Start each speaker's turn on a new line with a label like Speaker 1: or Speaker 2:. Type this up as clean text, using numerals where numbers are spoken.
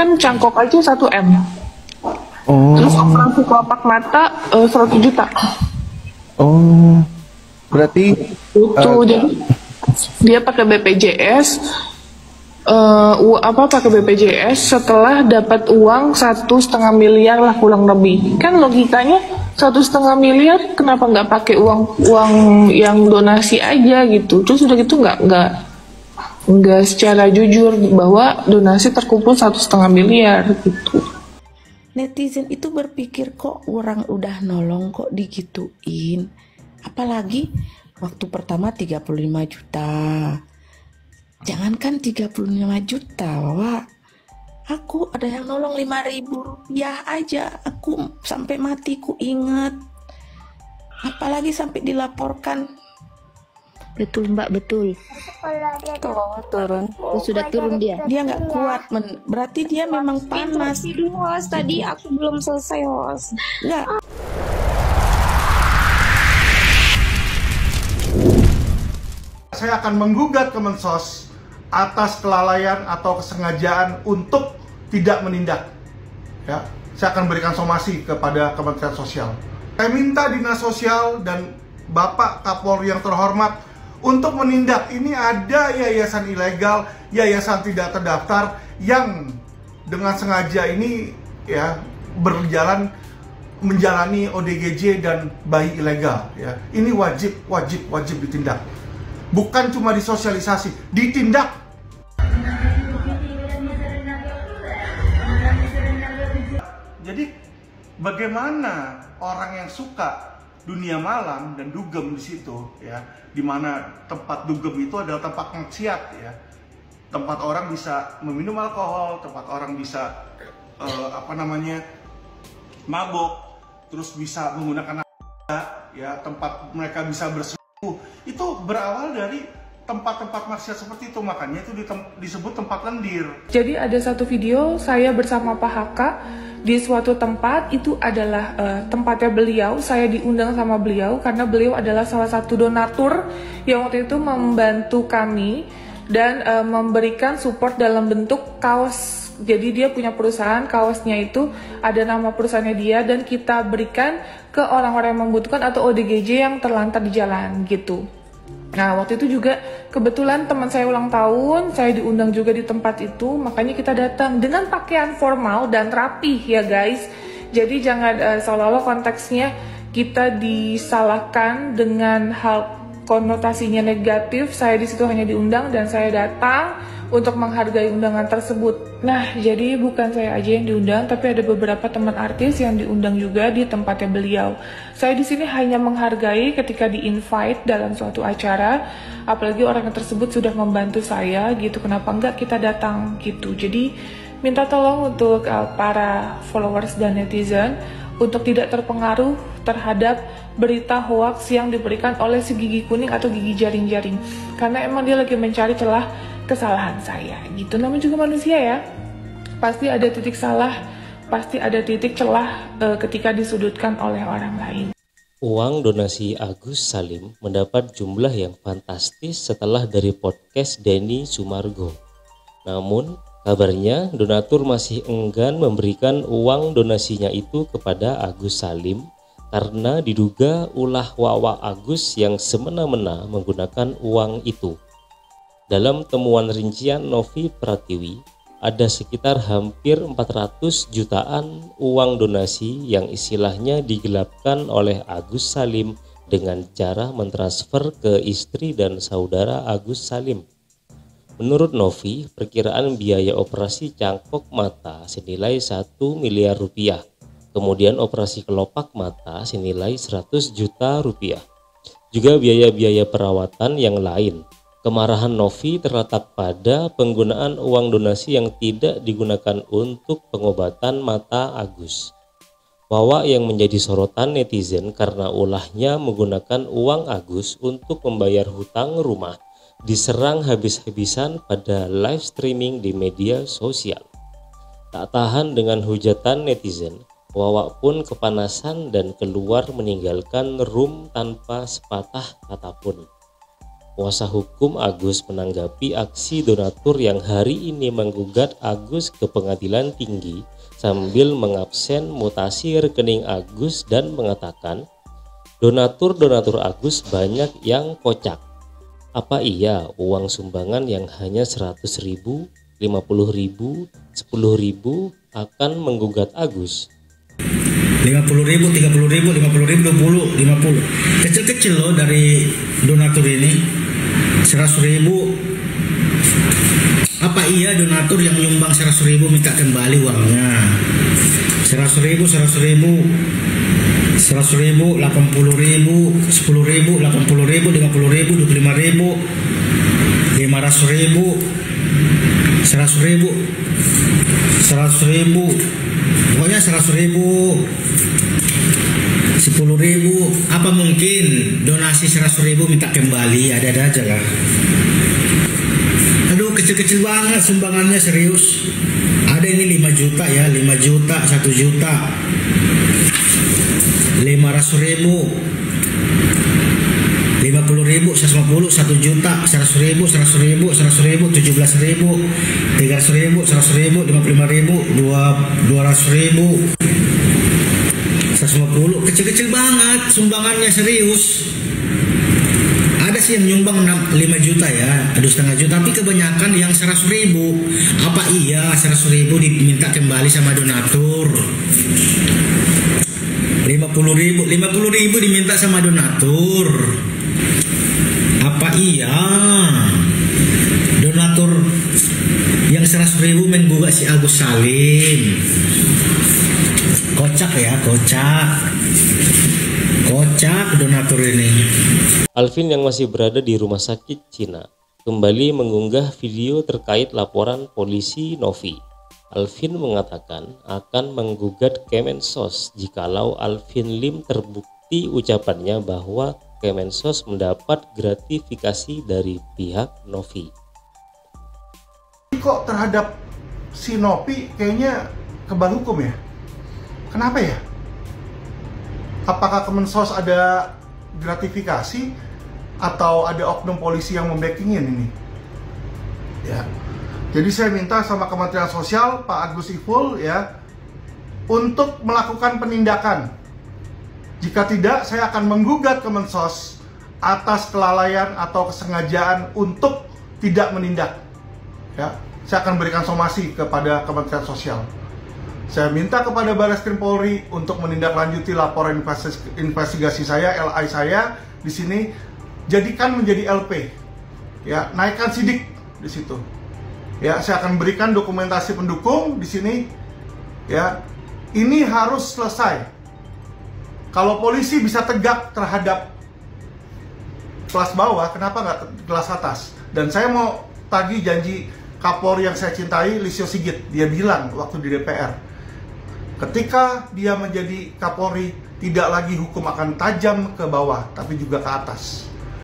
Speaker 1: kan cangkok aja 1 M. Terus operasi kelopak mata 100 juta.
Speaker 2: Oh, berarti
Speaker 1: Itu jadi dia pakai BPJS. Pakai BPJS setelah dapat uang 1,5 miliar lah kurang lebih. Kan logikanya 1,5 miliar kenapa nggak pakai uang yang donasi aja gitu. Terus udah gitu nggak secara jujur bahwa donasi terkumpul 1,5 miliar gitu.
Speaker 3: Netizen itu berpikir kok orang udah nolong kok digituin. Apalagi waktu pertama 35 juta. Jangankan 35 juta, Wak. Aku ada yang nolong 5.000 rupiah aja. Aku sampai mati ku inget. Apalagi sampai dilaporkan.
Speaker 4: Betul Mbak, betul.
Speaker 5: Tuh, turun.
Speaker 4: Sudah turun dia.
Speaker 3: Dia nggak kuat, berarti dia memang panas.
Speaker 5: Dulu, host. Tadi aku belum selesai, host.
Speaker 3: Nggak.
Speaker 6: Saya akan menggugat Kemensos atas kelalaian atau kesengajaan untuk tidak menindak. Ya, saya akan berikan somasi kepada Kementerian Sosial. Saya minta Dinas Sosial dan Bapak Kapolri yang terhormat untuk menindak. Ini ada yayasan ilegal, yayasan tidak terdaftar yang dengan sengaja ini ya menjalani ODGJ dan bayi ilegal. Ya, ini wajib ditindak. Bukan cuma disosialisasi, ditindak. Jadi bagaimana orang yang suka dunia malam dan dugem di situ, ya, di mana tempat dugem itu adalah tempat maksiat, ya, tempat orang bisa meminum alkohol, tempat orang bisa mabuk, terus bisa menggunakan ya, tempat mereka bisa berselingkuh. Itu berawal dari tempat-tempat maksiat seperti itu, makanya itu disebut tempat lendir.
Speaker 1: Jadi ada satu video saya bersama Pak HK di suatu tempat, itu adalah tempatnya beliau. Saya diundang sama beliau karena beliau adalah salah satu donatur yang waktu itu membantu kami dan memberikan support dalam bentuk kaos. Jadi dia punya perusahaan, kaosnya itu ada nama perusahaannya dia, dan kita berikan ke orang-orang yang membutuhkan atau ODGJ yang terlantar di jalan gitu. Nah, waktu itu juga kebetulan teman saya ulang tahun, saya diundang juga di tempat itu, makanya kita datang dengan pakaian formal dan rapih ya guys. Jadi jangan seolah-olah konteksnya kita disalahkan dengan hal konotasinya negatif. Saya di situ hanya diundang dan saya datang untuk menghargai undangan tersebut. Nah, jadi bukan saya aja yang diundang, tapi ada beberapa teman artis yang diundang juga di tempatnya beliau. Saya di sini hanya menghargai ketika di-invite dalam suatu acara, apalagi orang tersebut sudah membantu saya gitu, kenapa enggak kita datang gitu. Jadi minta tolong untuk para followers dan netizen untuk tidak terpengaruh terhadap berita hoax yang diberikan oleh si gigi kuning atau gigi jaring-jaring, karena emang dia lagi mencari celah kesalahan saya gitu. Namanya juga manusia ya, pasti ada titik salah, pasti ada titik celah ketika disudutkan oleh orang lain.
Speaker 7: Uang donasi Agus Salim mendapat jumlah yang fantastis setelah dari podcast Denny Sumargo. Namun kabarnya donatur masih enggan memberikan uang donasinya itu kepada Agus Salim karena diduga ulah wawa Agus yang semena-mena menggunakan uang itu. Dalam temuan rincian Novi Pratiwi, ada sekitar hampir 400 jutaan uang donasi yang istilahnya digelapkan oleh Agus Salim dengan cara mentransfer ke istri dan saudara Agus Salim. Menurut Novi, perkiraan biaya operasi cangkok mata senilai 1 miliar rupiah, kemudian operasi kelopak mata senilai 100 juta rupiah, juga biaya-biaya perawatan yang lain. Kemarahan Novi terletak pada penggunaan uang donasi yang tidak digunakan untuk pengobatan mata Agus. Wawa yang menjadi sorotan netizen karena ulahnya menggunakan uang Agus untuk membayar hutang rumah diserang habis-habisan pada live streaming di media sosial. Tak tahan dengan hujatan netizen, Wawa pun kepanasan dan keluar meninggalkan room tanpa sepatah kata pun. Kuasa hukum Agus menanggapi aksi donatur yang hari ini menggugat Agus ke Pengadilan Tinggi sambil mengabsen mutasi rekening Agus dan mengatakan donatur-donatur Agus banyak yang kocak. Apa iya uang sumbangan yang hanya 100.000, 50.000, 10.000 akan menggugat Agus?
Speaker 8: 50.000, 30.000, 50.000, 20, 50. Kecil-kecil loh dari donatur ini. 100.000. Apa iya donatur yang nyumbang 100.000 minta kembali uangnya? 100.000, 100.000, 100.000, 80.000, 10.000, 80.000, 50.000, 25.000, 500.000, 100.000, 100.000. Pokoknya 100.000, 10.000. Apa mungkin donasi 100.000 minta kembali? Ada-ada aja lah. Aduh, kecil-kecil banget sumbangannya, serius. Ada ini 5 juta ya, 5 juta, 1 juta, 500.000, 50.000, 150, 1 juta, 100.000, 100.000, 100.000, 17.000, 300.000, 100.000, 55.000, 200.000, 150. Kecil-kecil banget sumbangannya, serius. Ada sih yang nyumbang 5 juta ya, aduh setengah juta, tapi kebanyakan yang 100.000. Apa iya 100.000 diminta kembali sama donatur? 50.000 diminta sama donatur. Apa iya donatur yang 100.000 menggugat si Agus Salim? Kocak ya, kocak donatur ini.
Speaker 7: Alvin yang masih berada di rumah sakit Cina kembali mengunggah video terkait laporan polisi Novi. Alvin mengatakan akan menggugat Kemensos jikalau Alvin Lim terbukti ucapannya bahwa Kemensos mendapat gratifikasi dari pihak Novi.
Speaker 6: Kok terhadap si Novi kayaknya kebal hukum ya? Kenapa ya? Apakah Kemensos ada gratifikasi atau ada oknum polisi yang membacking-in ini? Ya. Jadi saya minta sama Kementerian Sosial, Pak Agus Ipul ya, untuk melakukan penindakan. Jika tidak, saya akan menggugat Kemensos atas kelalaian atau kesengajaan untuk tidak menindak. Ya, saya akan berikan somasi kepada Kementerian Sosial. Saya minta kepada Barreskrim Polri untuk menindaklanjuti laporan investigasi saya, LI saya di sini, jadikan menjadi LP. Ya, naikkan sidik di situ. Ya, saya akan berikan dokumentasi pendukung di sini. Ya, ini harus selesai. Kalau polisi bisa tegak terhadap kelas bawah, kenapa nggak kelas atas? Dan saya mau tagih janji Kapolri yang saya cintai, Lisio Sigit. Dia bilang waktu di DPR, ketika dia menjadi Kapolri, tidak lagi hukum akan tajam ke bawah, tapi juga ke atas.